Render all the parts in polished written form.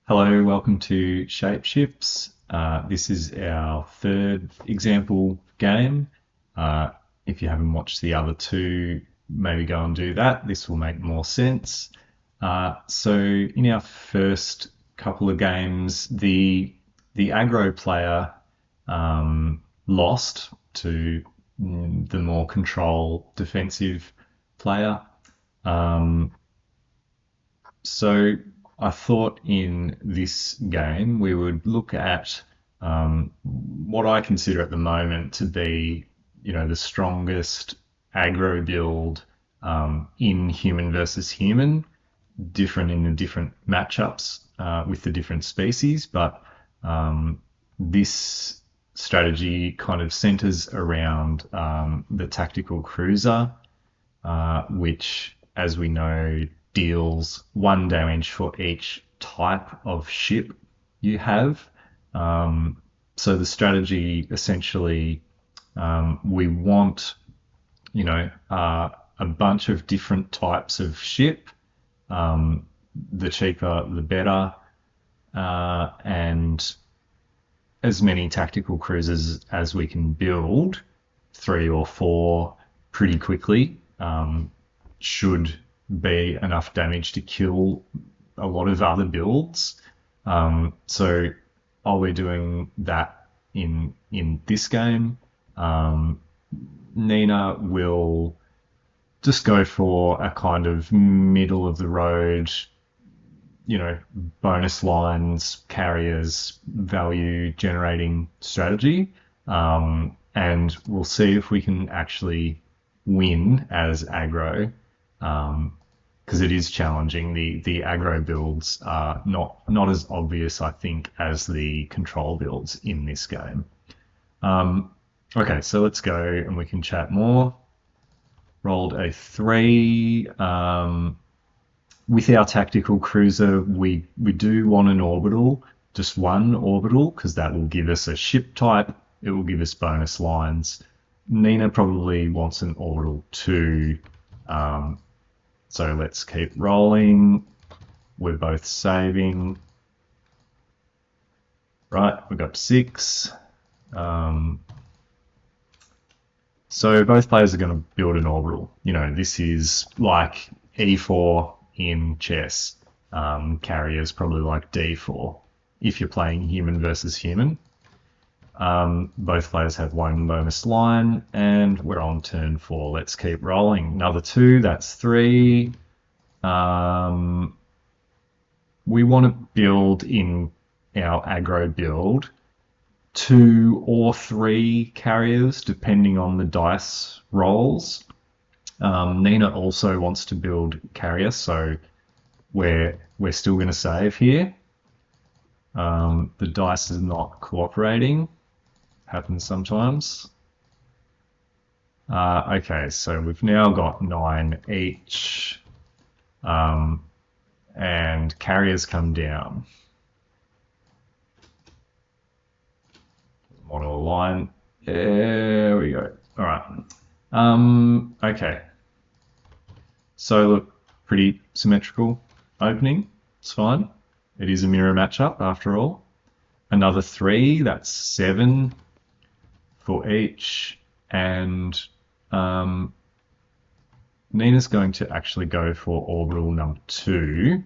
Hello, welcome to Shapeships. This is our third example game. If you haven't watched the other two, maybe go and do that. This will make more sense. So in our first couple of games, the aggro player lost to the more control defensive player. Um, so I thought in this game we would look at what I consider at the moment to be, the strongest aggro build in human versus human, different in the different matchups with the different species, but this strategy kind of centers around the tactical cruiser, which, as we know, deals 1 damage for each type of ship you have. So the strategy essentially, we want, a bunch of different types of ship. The cheaper, the better, and as many tactical cruisers as we can build, 3 or 4 pretty quickly, should be enough damage to kill a lot of other builds. So I'll be doing that in this game. Nina will just go for a kind of middle of the road, bonus lines, carriers, value generating strategy. And we'll see if we can actually win as aggro, because it is challenging. The aggro builds are not as obvious, I think, as the control builds in this game. Okay, so let's go and we can chat more. Rolled a 3. With our tactical cruiser, we do want an orbital, just one orbital, because that will give us a ship type. It will give us bonus lines. Nina probably wants an orbital too. So let's keep rolling. We're both saving. Right, we got 6. So both players are going to build an orbital. This is like E4 in chess. Carriers probably like D4 if you're playing human versus human. Both players have 1 bonus line, and we're on turn 4. Let's keep rolling. Another 2, that's 3. We want to build in our aggro build 2 or 3 carriers, depending on the dice rolls. Nina also wants to build carrier, so we're still going to save here. The dice is not cooperating. Happens sometimes. Okay, so we've now got 9 each, and carriers come down. Want to align. There we go. All right. Okay. So look, pretty symmetrical opening. It's fine. It is a mirror matchup after all. Another 3. That's 7 for each, and Nina's going to actually go for orbital number 2,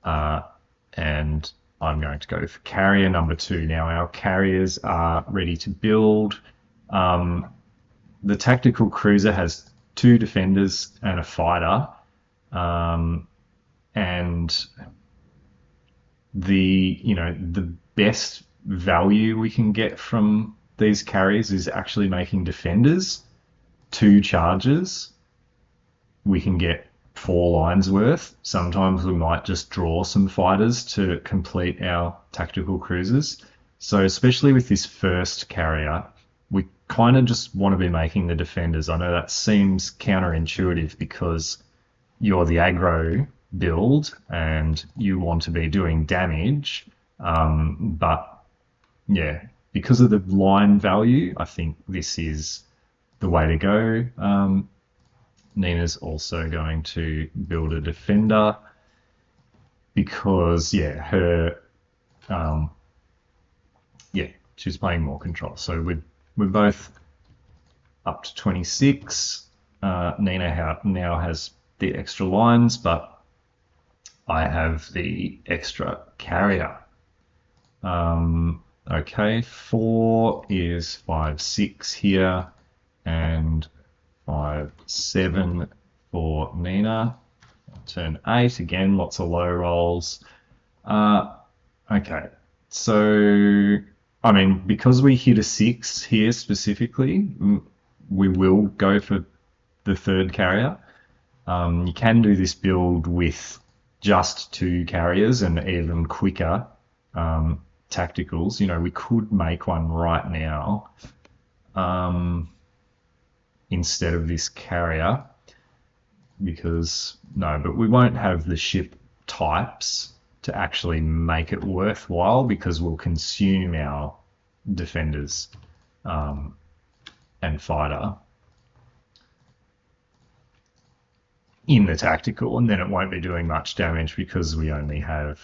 and I'm going to go for carrier number 2. Now our carriers are ready to build. The tactical cruiser has 2 defenders and a fighter, and the best value we can get from these carriers is actually making defenders 2 charges. We can get 4 lines worth. Sometimes we might just draw some fighters to complete our tactical cruisers. So especially with this first carrier, we kind of just want to be making the defenders. I know that seems counterintuitive because you're the aggro build and you want to be doing damage, but yeah, because of the line value, I think this is the way to go. Nina's also going to build a defender. because yeah, her yeah, she's playing more control. So we're both up to 26. Nina now has the extra lines, but I have the extra carrier. Okay, 4 is 5, 6 here, and 5, 7 for Nina. Turn 8, again, lots of low rolls. Okay, so, I mean, because we hit a 6 here specifically, we will go for the third carrier. You can do this build with just 2 carriers and even quicker tacticals. You know, we could make one right now instead of this carrier because, no, but we won't have the ship types to actually make it worthwhile because we'll consume our defenders and fighter in the tactical, and then it won't be doing much damage because we only have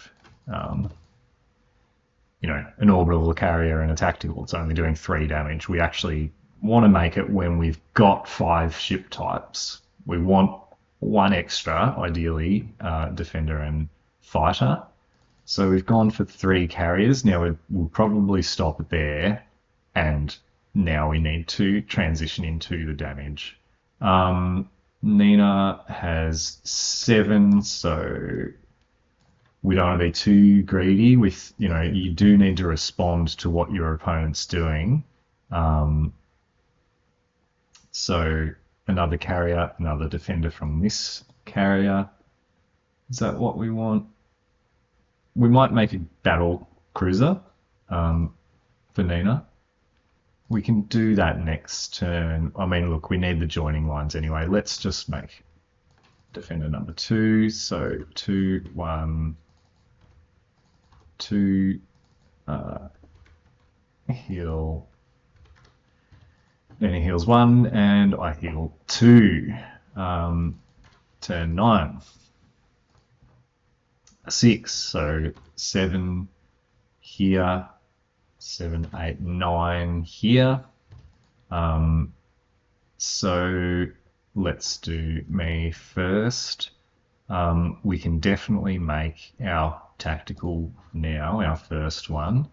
you know, an orbital carrier and a tactical. It's only doing 3 damage. We actually want to make it when we've got 5 ship types. We want 1 extra, ideally, defender and fighter. So we've gone for 3 carriers. Now we'll probably stop it there, and now we need to transition into the damage. Nina has 7, so we don't want to be too greedy with, you know, you do need to respond to what your opponent's doing. So another carrier, another defender from this carrier. Is that what we want? We might make a Battlecruiser for Nina. We can do that next turn. I mean, look, we need the joining lines anyway. Let's just make defender number 2. So 2, 1, 2, heal. Then he heals 1, and I heal 2. Turn 9. 6, so 7 here, 7, 8, 9 here. So let's do me first. We can definitely make our tactical now, our first one.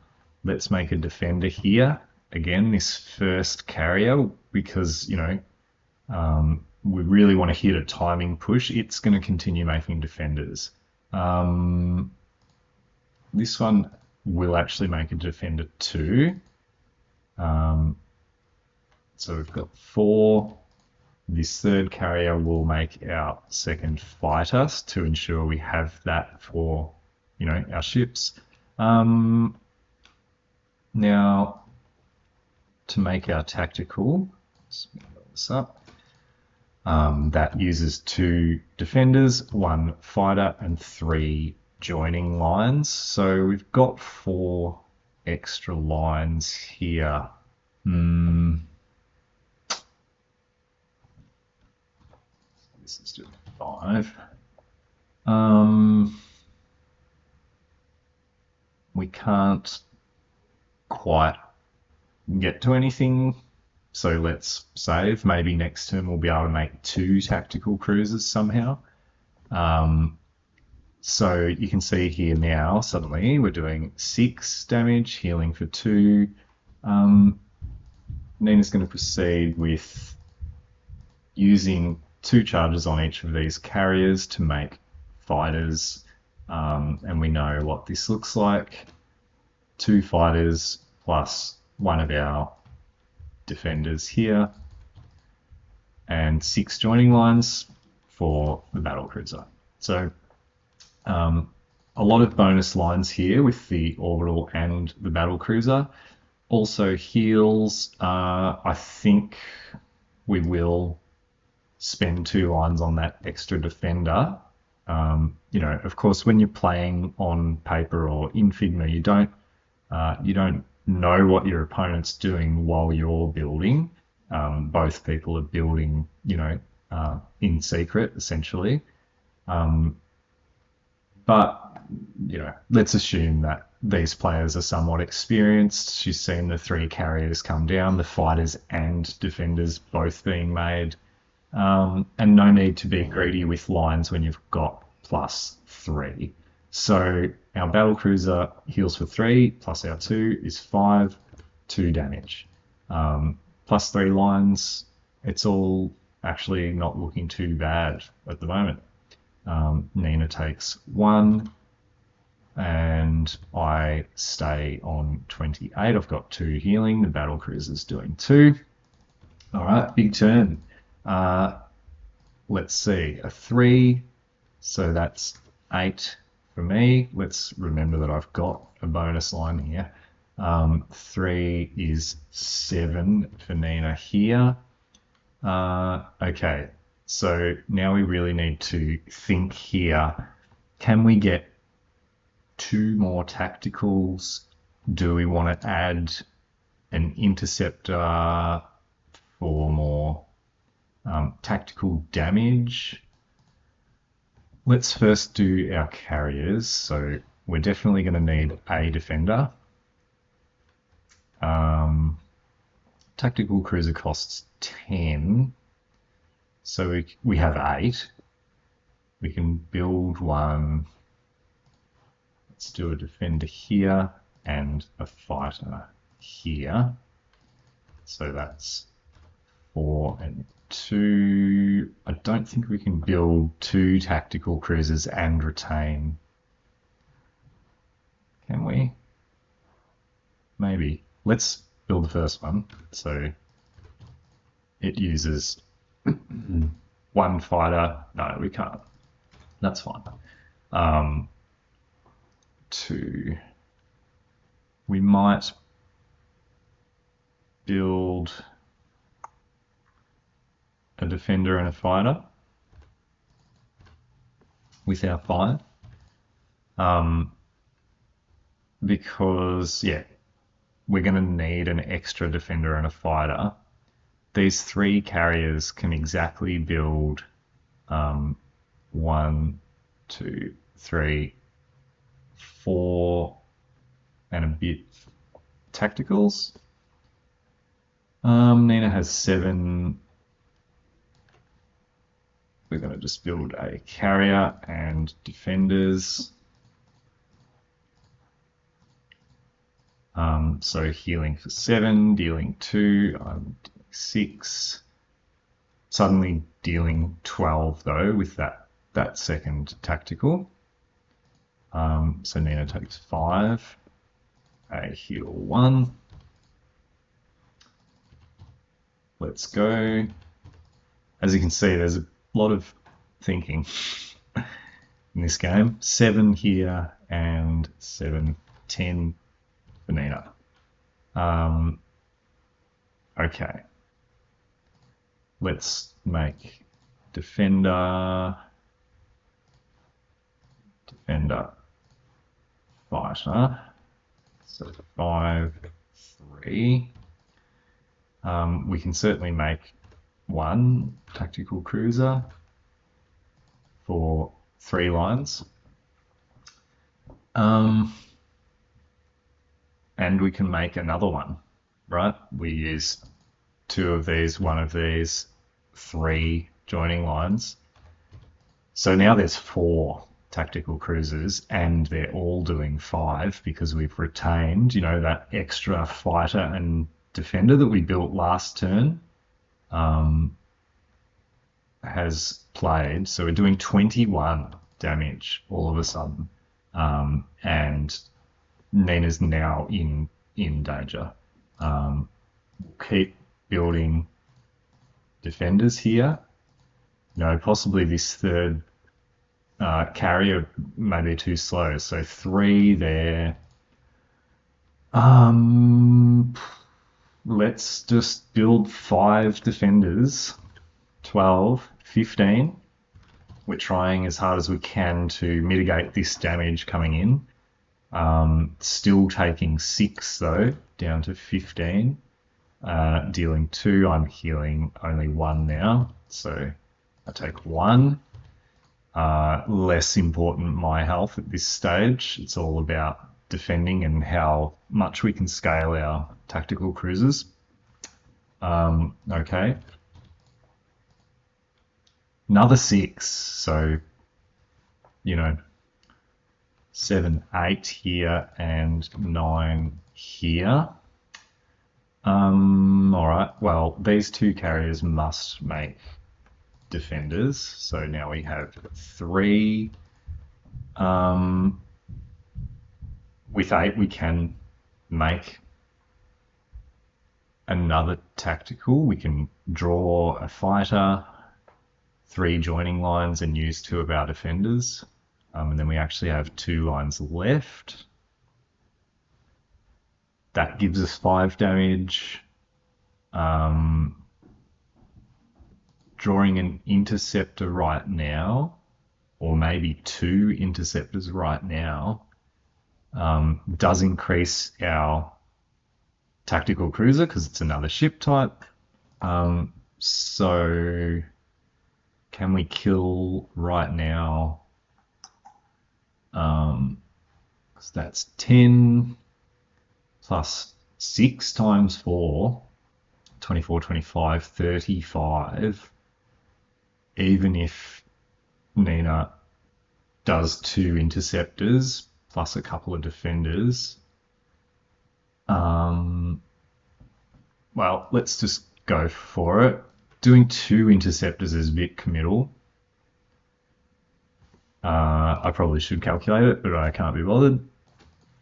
Let's make a defender here. Again, this first carrier, because, you know, we really want to hit a timing push. It's going to continue making defenders. This one will actually make a defender 2. So we've got 4. This third carrier will make our second fighter to ensure we have that for, you know, our ships. Now, to make our tactical, let's build this up. That uses 2 defenders, 1 fighter, and 3 joining lines. So we've got 4 extra lines here. This is doing 5. We can't quite get to anything, so let's save. Maybe next turn we'll be able to make 2 tactical cruisers somehow. So you can see here now, suddenly we're doing 6 damage, healing for 2. Nina's going to proceed with using 2 charges on each of these carriers to make fighters, and we know what this looks like. 2 fighters plus 1 of our defenders here, and 6 joining lines for the Battlecruiser. So a lot of bonus lines here with the orbital and the Battlecruiser. Also heals. I think we will spend 2 lines on that extra defender. You know, of course, when you're playing on paper or in Figma, you don't know what your opponent's doing while you're building. Both people are building, you know, in secret, essentially. But let's assume that these players are somewhat experienced. She's seen the 3 carriers come down, the fighters and defenders both being made. And no need to be greedy with lines when you've got +3. So our Battlecruiser heals for 3, plus our 2 is 5, 2 damage. +3 lines, it's all actually not looking too bad at the moment. Nina takes 1, and I stay on 28. I've got 2 healing. The Battlecruiser's doing 2. All right, big turn. Let's see, a 3, so that's 8 for me. Let's remember that I've got a bonus line here. 3 is 7 for Nina here. Okay, so now we really need to think here. Can we get 2 more tacticals? Do we want to add an interceptor for more tactical damage? Let's first do our carriers. So we're definitely going to need a defender. Tactical cruiser costs 10. So we have 8. We can build one. Let's do a defender here and a fighter here. So that's 4 and 2. I don't think we can build 2 tactical cruisers and retain. Can we? Maybe. Let's build the first one. So it uses 1 fighter. No, we can't. That's fine. 2. We might build a defender and a fighter with our 5. Because, yeah, we're going to need an extra defender and a fighter. These 3 carriers can exactly build 1, 2, 3, 4 and a bit tacticals. Nina has 7. We're going to just build a carrier and defenders. So healing for 7, dealing 2, I'm dealing 6. Suddenly dealing 12 though with that second tactical. So Nina takes 5. I heal 1. Let's go. As you can see, there's a lot of thinking in this game. 7 here and 7, 10 for Nina. Okay. Let's make defender, fighter. So 5, 3. We can certainly make 1 tactical cruiser for 3 lines. And we can make another one, right? We use 2 of these, 1 of these, 3 joining lines. So now there's 4 tactical cruisers and they're all doing 5 because we've retained, that extra fighter and defender that we built last turn has played. So we're doing 21 damage all of a sudden. And Nina's now in danger. Keep building defenders here. Possibly this third carrier may be too slow. So 3 there. Let's just build 5 defenders. 12, 15. We're trying as hard as we can to mitigate this damage coming in. Still taking 6 though, down to 15. Dealing 2, I'm healing only 1 now. So I take 1. less important my health at this stage. It's all about defending and how much we can scale our tactical cruisers. Okay. Another 6. So, you know, 7, 8 here and 9 here. All right. Well, these 2 carriers must make defenders. So now we have 3. With 8, we can make another tactical. We can draw a fighter, 3 joining lines, and use 2 of our defenders. And then we actually have 2 lines left. That gives us 5 damage. Drawing an interceptor right now, or maybe 2 interceptors right now, does increase our tactical cruiser because it's another ship type. So can we kill right now? So that's 10 plus 6 times 4, 24, 25, 35. Even if Nina does 2 interceptors plus a couple of defenders, well, let's just go for it. Doing 2 interceptors is a bit committal. I probably should calculate it, but I can't be bothered.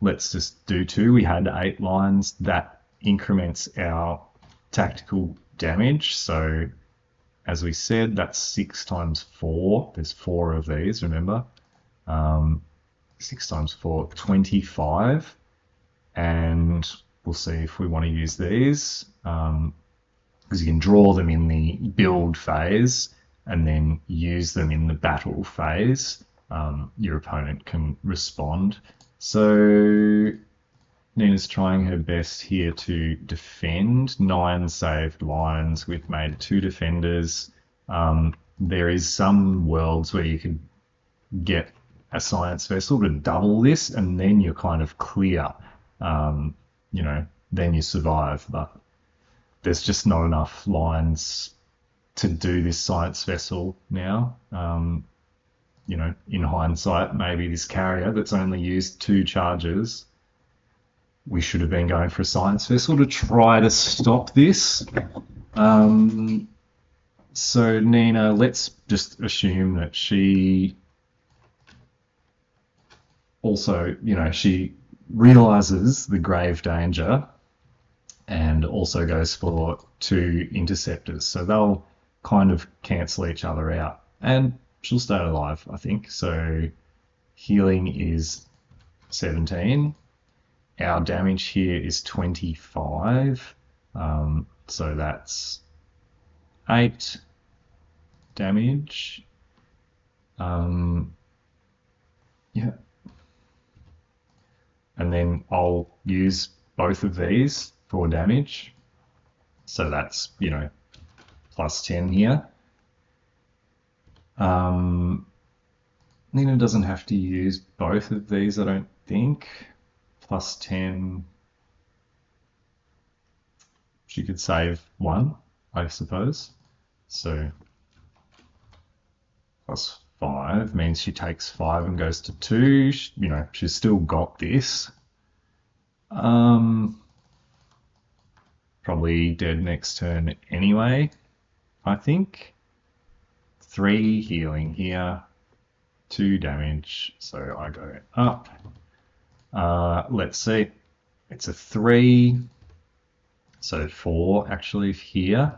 Let's just do 2. We had 8 lines. That increments our tactical damage. So as we said, that's 6 times 4. There's 4 of these, remember? 6 times 4, 25. And we'll see if we want to use these. Because you can draw them in the build phase and then use them in the battle phase. Your opponent can respond. So Nina's trying her best here to defend. 9 saved lines. We've made 2 defenders. There is some worlds where you could get a science vessel to double this, and then you're kind of clear. Then you survive. But there's just not enough lines to do this science vessel now. In hindsight, maybe this carrier that's only used 2 charges, we should have been going for a science vessel to try to stop this. So Nina, let's just assume that she also, she realizes the grave danger and also goes for 2 interceptors. So they'll kind of cancel each other out. And she'll stay alive, I think. So healing is 17. Our damage here is 25. So that's 8 damage. Yeah. And then I'll use both of these for damage. So that's, plus 10 here. Nina doesn't have to use both of these, I don't think. Plus 10. She could save 1, I suppose. So plus 5 means she takes 5 and goes to 2. She's still got this. Probably dead next turn anyway, I think. 3 healing here, 2 damage, so I go up. Let's see, it's a 3, so 4 actually here,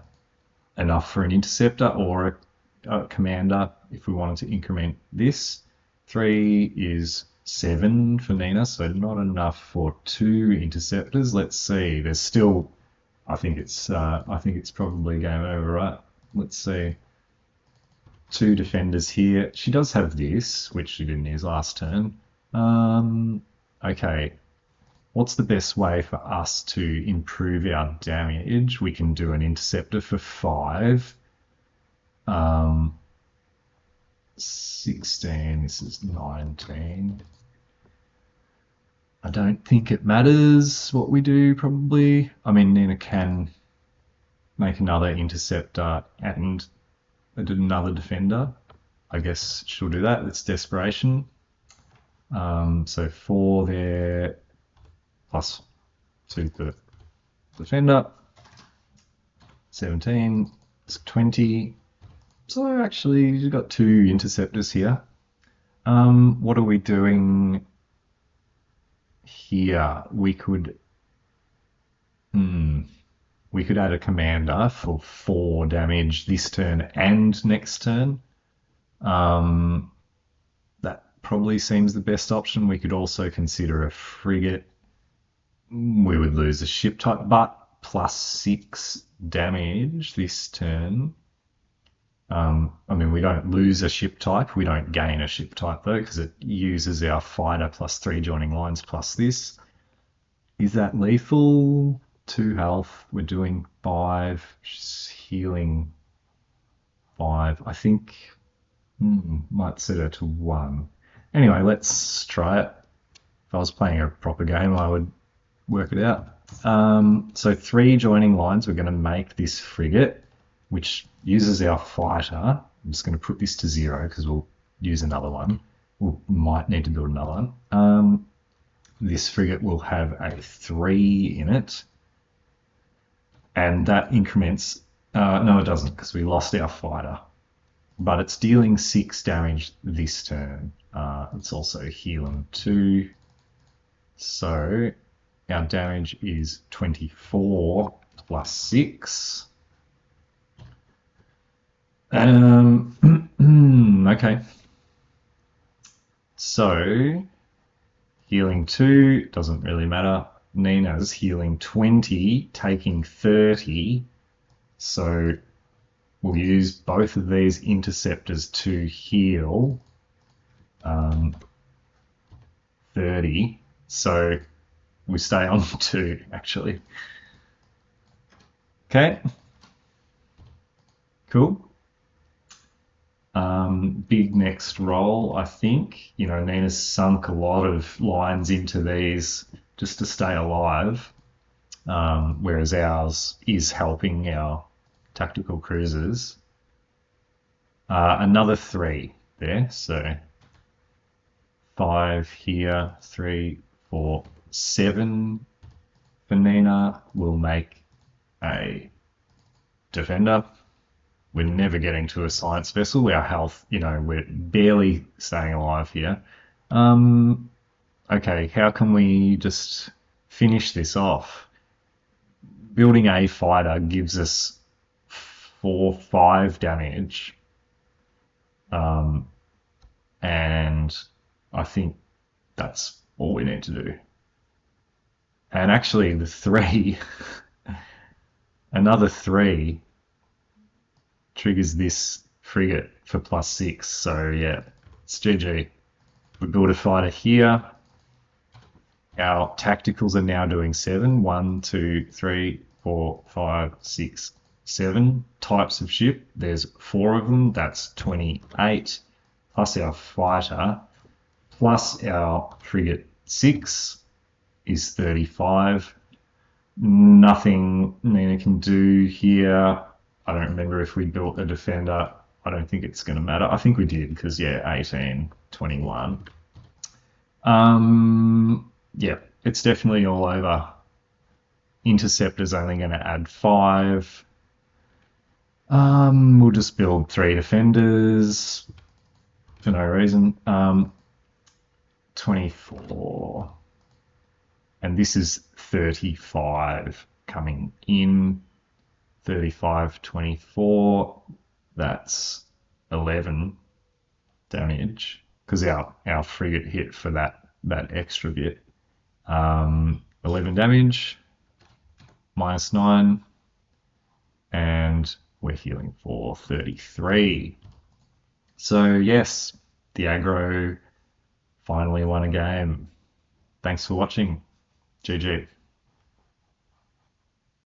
enough for an interceptor or a commander if we wanted to increment this. 3 is 7 for Nina, so not enough for 2 interceptors. Let's see, there's still, I think it's probably game over, right? Let's see. 2 defenders here. She does have this, which she didn't use last turn. Okay. What's the best way for us to improve our damage? We can do an interceptor for 5. 16, this is 19. I don't think it matters what we do, probably. I mean, Nina can make another interceptor and another defender. I guess she'll do that. It's desperation. So 4 there, plus 2 for defender. 17, it's 20. So actually, you've got 2 interceptors here. What are we doing here? We could add a commander for 4 damage this turn and next turn. That probably seems the best option. We could also consider a frigate. We would lose a ship type, but plus 6 damage this turn. I mean, we don't lose a ship type. We don't gain a ship type, though, because it uses our fighter plus 3 joining lines plus this. Is that lethal? 2 health. We're doing 5. She's healing 5. I think might set her to 1. Anyway, let's try it. If I was playing a proper game, I would work it out. So 3 joining lines. We're going to make this frigate, which uses our fighter. I'm just going to put this to 0 because we'll use another one. We might need to build another one. This frigate will have a 3 in it. And that increments... no, it doesn't, because we lost our fighter. But it's dealing 6 damage this turn. It's also healing 2. So our damage is 24 plus 6. Okay. So healing 2 doesn't really matter. Nina's healing 20, taking 30. So we'll use both of these interceptors to heal 30. So we stay on 2, actually. Okay. Cool. Big next roll, I think. You know, Nina's sunk a lot of lines into these just to stay alive, whereas ours is helping our tactical cruisers. Another 3 there, so 5 here, 3, 4, 7 for Nina. We'll make a defender. We're never getting to a science vessel. Our health, you know, we're barely staying alive here. Okay, how can we just finish this off? Building a fighter gives us 4-5 damage. And I think that's all we need to do. And actually the 3, another 3 triggers this frigate for plus 6. So yeah, it's GG. We build a fighter here. Our tacticals are now doing 7. 1, 2, 3, 4, 5, 6, 7 types of ship. There's 4 of them. That's 28. Plus our fighter, plus our frigate 6 is 35. Nothing Nina can do here. I don't remember if we built a defender. I don't think it's going to matter. I think we did because, yeah, 18, 21. Yeah, it's definitely all over. Interceptor's only going to add 5. We'll just build 3 defenders for no reason. 24. And this is 35 coming in. 35, 24. That's 11 damage because our frigate hit for that extra bit. 11 damage, -9, and we're healing for 33. So yes, the aggro finally won a game. Thanks for watching. GG.